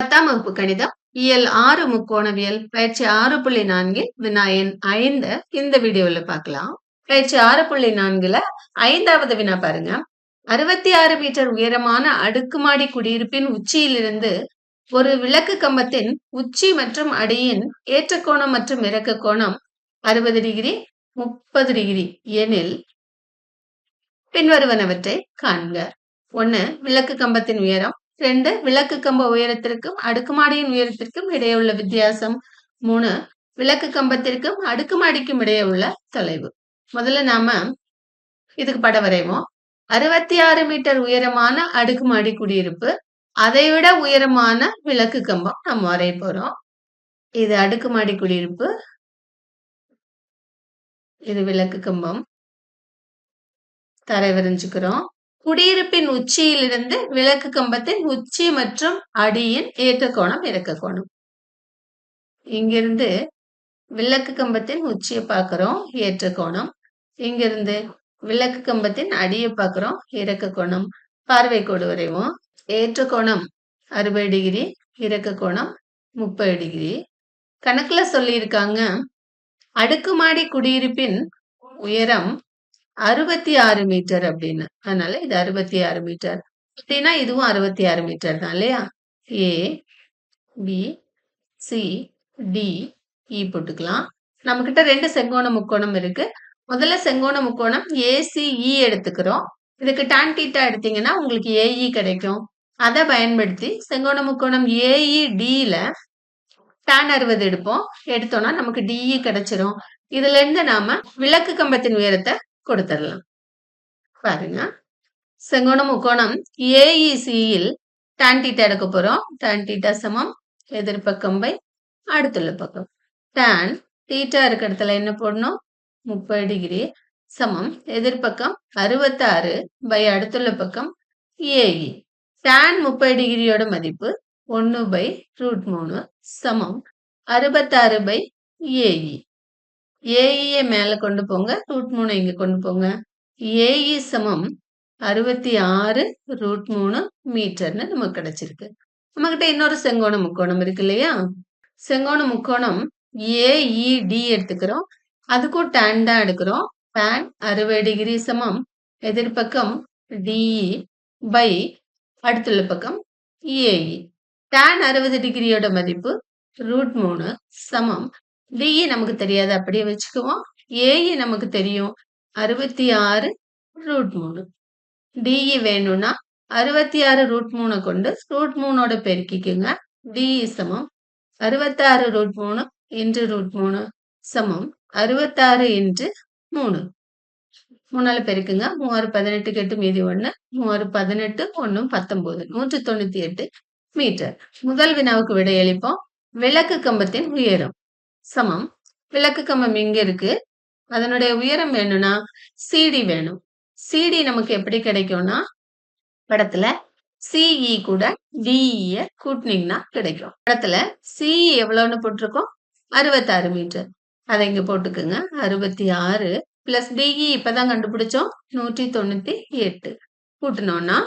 10ஆம் வகுப்பு கணிதம் இயல் 6 முக்கோணவியல் பயிற்சி 6.4 வினா எண் 5 இந்த வீடியோல பார்க்கலாம். பயிற்சி 6.4ல 5வது வினா பாருங்க. 66 மீட்டர் உயரமான அடுக்குமாடி குடியிருப்பின் உச்சியிலிருந்து ஒரு விளக்கு கம்பத்தின் உச்சி மற்றும் அடியின் ஏற்ற கோணம் மற்றும் இறக்க கோணம் 60 டிகிரி 30 டிகிரி எனில் பின்வருவனவற்றை காண்க. 1. விளக்கு கம்பத்தின் உயரம். 2. விளக்கு கம்ப உயரத்திற்கும் அடுக்குமாடியின் உயரத்திற்கும் இடையே உள்ள வித்தியாசம். 3. விளக்கு கம்பத்திற்கும் அடுக்குமாடிக்கும் இடையே உள்ள தொலைவு. முதல்ல நாம இதுக்கு படம் வரைவோம். 66 மீட்டர் உயரமான அடுக்குமாடி குடியிருப்பு, அதைவிட உயரமான விளக்கு கம்பம் நம்ம வரைய போறோம். இது அடுக்குமாடி குடியிருப்பு, இது விளக்கு கம்பம். தரை வரைஞ்சுக்கிறோம். குடியிருப்பின் உச்சியிலிருந்து விளக்கு கம்பத்தின் உச்சி மற்றும் அடியின் ஏற்ற கோணம் இறக்க கோணம். இங்கிருந்து விளக்கு கம்பத்தின் உச்சியை பார்க்கிறோம், ஏற்ற கோணம். இங்கிருந்து விளக்கு கம்பத்தின் அடியை பார்க்கிறோம், இறக்க கோணம். பார்வை கோடு வரைவோம். ஏற்ற கோணம் 60 டிகிரி, இறக்க கோணம் 30 டிகிரி. கணக்குல சொல்லியிருக்காங்க அடுக்குமாடி குடியிருப்பின் உயரம் 66 மீட்டர் அப்படின்னு. அதனால இது 66 மீட்டர் அப்படின்னா இதுவும் 66 மீட்டர் தான் இல்லையா? ஏ பி சி டி இ போட்டுக்கலாம். நம்ம கிட்ட 2 செங்கோண முக்கோணம் இருக்கு. முதல்ல செங்கோண முக்கோணம் ஏசிஇ எடுத்துக்கிறோம். இதுக்கு டான் தீட்டா எடுத்தீங்கன்னா உங்களுக்கு ஏஇ கிடைக்கும். அதை பயன்படுத்தி செங்கோண முக்கோணம் ஏஇடில டான் 60 எடுப்போம். எடுத்தோம்னா நமக்கு டிஇ கிடைச்சிரும். இதுல இருந்து நாம விளக்கு கம்பத்தின் உயரத்தை கொடுத்துடலாம். பாருங்க, செங்கோண முக்கோணம் ஏஇசியில் டான் தீட்டா எடுக்க போறோம். டான் தீட்டா சமம் எதிர்பக்கம் பை அடுத்துள்ள பக்கம். டான் தீட்டா இருக்க இடத்துல என்ன போடணும்? 30 டிகிரி சமம் எதிர்பக்கம் 66 பை அடுத்துள்ள பக்கம் ஏஇ. டான் 30 டிகிரியோட மதிப்பு 1/√3 சமம் 66 பை ஏஇ. ஏஇயை மேல கொண்டு போங்க, √3 இங்க கொண்டு போங்க. ஏஇ சமம் 66√3 மீட்டர்னு நமக்கு கிடைச்சிருக்கு. நம்ம கிட்ட இன்னொரு செங்கோண முக்கோணம் இருக்கு இல்லையா? செங்கோண முக்கோணம் ஏஇடி எடுத்துக்கிறோம். அதுக்கும் டான் தான் எடுக்கிறோம். டான் 60 டிகிரி சமம் எதிர்பக்கம் டிஇ பை அடுத்துள்ள பக்கம் ஏஇ. டான் 60 டிகிரியோட மதிப்பு √3 சமம் டிஇ நமக்கு தெரியாது, அப்படியே வச்சுக்குவோம். ஏஇ நமக்கு தெரியும் 66√3. டிஇ வேணும்னா 66√3 கொண்டு √3 பெருக்கிக்குங்க. டிஇ சமம் 66√3 இன்டு √3 சமம் 66 இன்டு 3. 3ஆல பெருக்குங்க. 3 18 8 மீதி 1. 3 18 1 19 198 மீட்டர். முதல் வினாவுக்கு விடையளிப்போம். விளக்கு கம்பத்தின் உயரம் சமம், விளக்கு கம்பம் இங்க இருக்கு, அதனுடைய உயரம் வேணும்னா சிடி வேணும். சிடி நமக்கு எப்படி கிடைக்கும்னா படத்துல சிஇ கூட டிஇ கூட்டினீங்கன்னா கிடைக்கும். படத்துல சிஇ எவ்வளவுன்னு போட்டிருக்கோம்? 66 மீட்டர். அதை இங்க போட்டுக்குங்க. 66 பிளஸ் டிஇ இப்பதான் கண்டுபிடிச்சோம் 198. கூட்டினோம்னா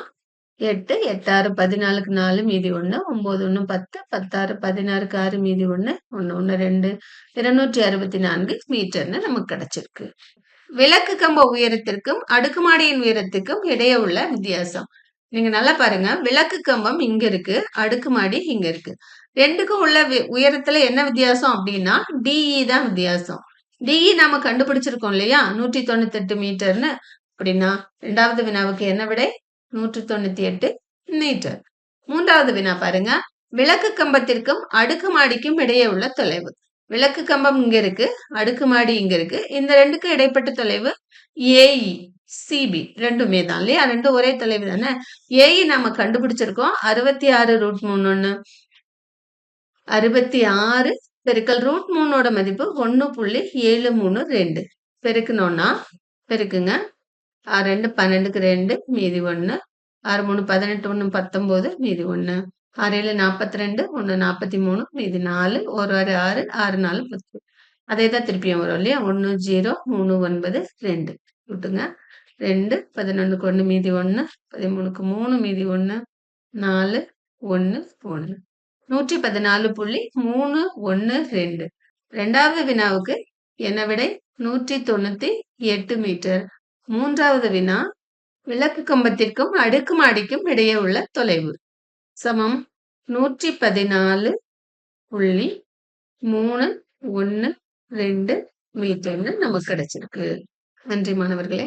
8 8 6 14க்கு 4 மீதி 1 9 1 10 10 6 16க்கு 6 மீதி 1 1 1 2 264 மீட்டர்னு நமக்கு கிடைச்சிருக்கு. விளக்கு கம்ப உயரத்திற்கும் அடுக்குமாடியின் உயரத்துக்கும் இடையே உள்ள வித்தியாசம். நீங்க நல்லா பாருங்க, விளக்கு கம்பம் இங்க இருக்கு, அடுக்குமாடி இங்க இருக்கு. ரெண்டுக்கும் உள்ள உயரத்துல என்ன வித்தியாசம் அப்படின்னா டிஇ தான் வித்தியாசம். டிஇ நாம கண்டுபிடிச்சிருக்கோம் இல்லையா 198 மீட்டர்னு. அப்படின்னா இரண்டாவது வினாவுக்கு என்ன விடை? 198 மீட்டர். மூன்றாவது வினா பாருங்க, விளக்கு கம்பத்திற்கும் அடுக்குமாடிக்கும் இடையே உள்ள தொலைவு. விளக்கு கம்பம் இங்க இருக்கு, அடுக்குமாடி இங்க இருக்கு. இந்த ரெண்டுக்கும் இடைப்பட்ட தொலைவு ஏஇ சிபி ரெண்டுமே தான் இல்லையா? ரெண்டும் ஒரே தொலைவு தானே. ஏஇ நாம கண்டுபிடிச்சிருக்கோம் 66√3. 66 பெருக்கல் √3 மதிப்பு 1.732. பெருக்கணும்னா பெருக்குங்க. 2 12க்கு 2 மீதி 1. 6 3 18 1 19 மீதி 1. 6 7 42 1 43 மீதி 4 1 6 6 6 4 10. அதே தான் திருப்பியும் வரும் இல்லையா? 1 0 3 9 2 விட்டுங்க. 2 11க்கு 1 மீதி 1 13க்கு 3 மீதி 1 4 1 1. 114.312. இரண்டாவது வினாவுக்கு என்ன விடை? 198 மீட்டர். மூன்றாவது வினா, விளக்கு கம்பத்திற்கும் அடுக்குமாடிக்கும் இடையே உள்ள தொலைவு சமம் 114.312 மீட்டர்னு நமக்கு கிடைச்சிருக்கு. நன்றி மாணவர்களே.